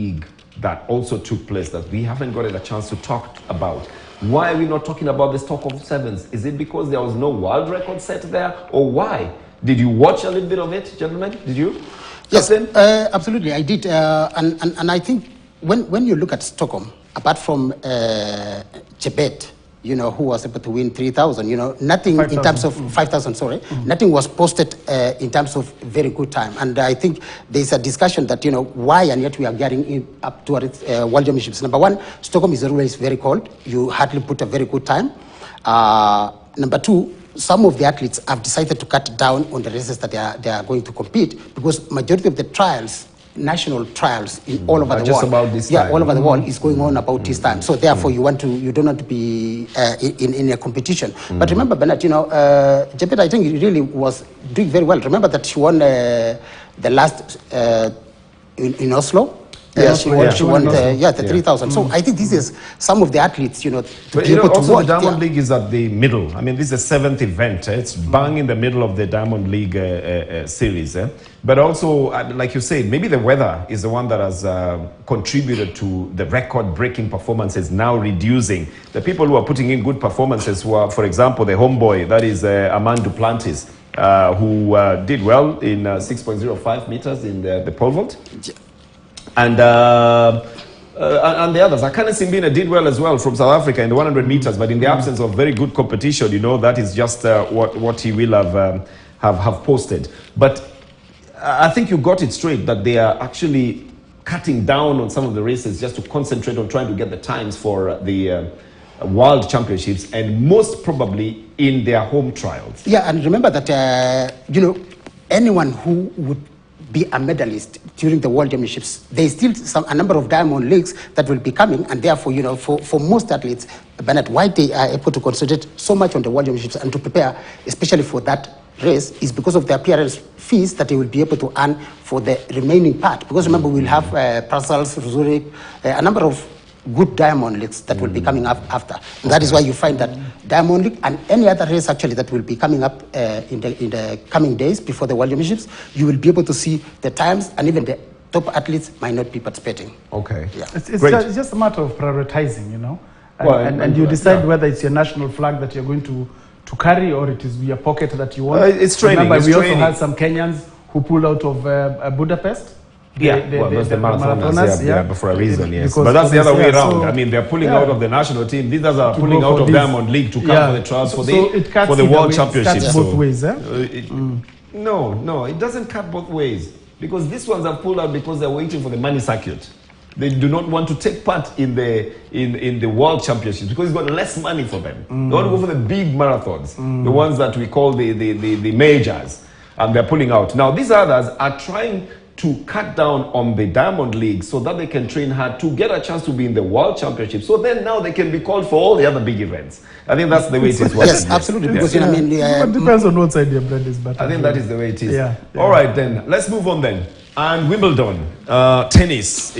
league that also took place that we haven't gotten a chance to talk about. Why are we not talking about the Stockholm Sevens? Is it because there was no world record set there, or why? Did you watch a little bit of it, gentlemen? Did you? Yes, absolutely, I did. And I think when you look at Stockholm, apart from Chebet, who was able to win 3,000, nothing 5, in terms of 5,000, sorry, nothing was posted in terms of very good time. And I think there's a discussion that, why and yet we are getting up towards World Championships. Number one, Stockholm is always very cold. You hardly put a very good time. Number two, some of the athletes have decided to cut down on the races that they are going to compete, because majority of the trials, national trials in all over the just world, about this time. all over the world is going on about this time. So therefore, you don't want to be in a competition. But remember, Bernard, Jebet, I think he really was doing very well. Remember that she won the last in Oslo. She won the 3,000. So I think this is some of the athletes, to but be able to also watch. The Diamond League is at the middle. I mean, this is the 7th event. It's bang in the middle of the Diamond League series. But also, like you said, maybe the weather is the one that has contributed to the record-breaking performances now reducing. The people who are putting in good performances were, for example, the homeboy, that is Armand Duplantis, who did well in 6.05 meters in the pole vault. And the others, Akane Simbine did well as well from South Africa in the 100 meters, but in the absence of very good competition, that is just what he will have posted. But I think you got it straight that they are actually cutting down on some of the races just to concentrate on trying to get the times for the World Championships, and most probably in their home trials. Yeah, and remember that, anyone who would be a medalist during the World Championships, there's still a number of Diamond Leagues that will be coming, and therefore, for most athletes, Bernard, why they are able to concentrate so much on the World Championships and to prepare, especially for that race, is because of the appearance fees that they will be able to earn for the remaining part. Because remember, we'll have Brussels, Zurich, a number of good Diamond Leagues that will be coming up after. And that is why you find that Diamond League and any other race actually that will be coming up in the coming days before the World Championships, you will be able to see the times, and even the top athletes might not be participating. Okay. Yeah. It's just a matter of prioritizing, and you decide whether it's your national flag that you're going to carry, or it is your pocket that you want. It's training. Remember, we also had some Kenyans who pulled out of Budapest. Those the marathoners, but for a reason, yes. But that's the other way around. So, I mean, they're pulling out of the national team. These are pulling out of Diamond League to come for the trials for the World Championships. It cuts both ways, No, it doesn't cut both ways, because these ones are pulled out because they're waiting for the money circuit. They do not want to take part in the World Championships because it's got less money for them. They want to go for the big marathons, the ones that we call the majors, and they're pulling out. Now, these others are trying to cut down on the Diamond League so that they can train hard to get a chance to be in the World Championship. So then now they can be called for all the other big events. I think that's the way it is. Yes, absolutely. Because it depends on what side your bread is better. I think that is the way it is. All right, then. Let's move on then. And Wimbledon, tennis is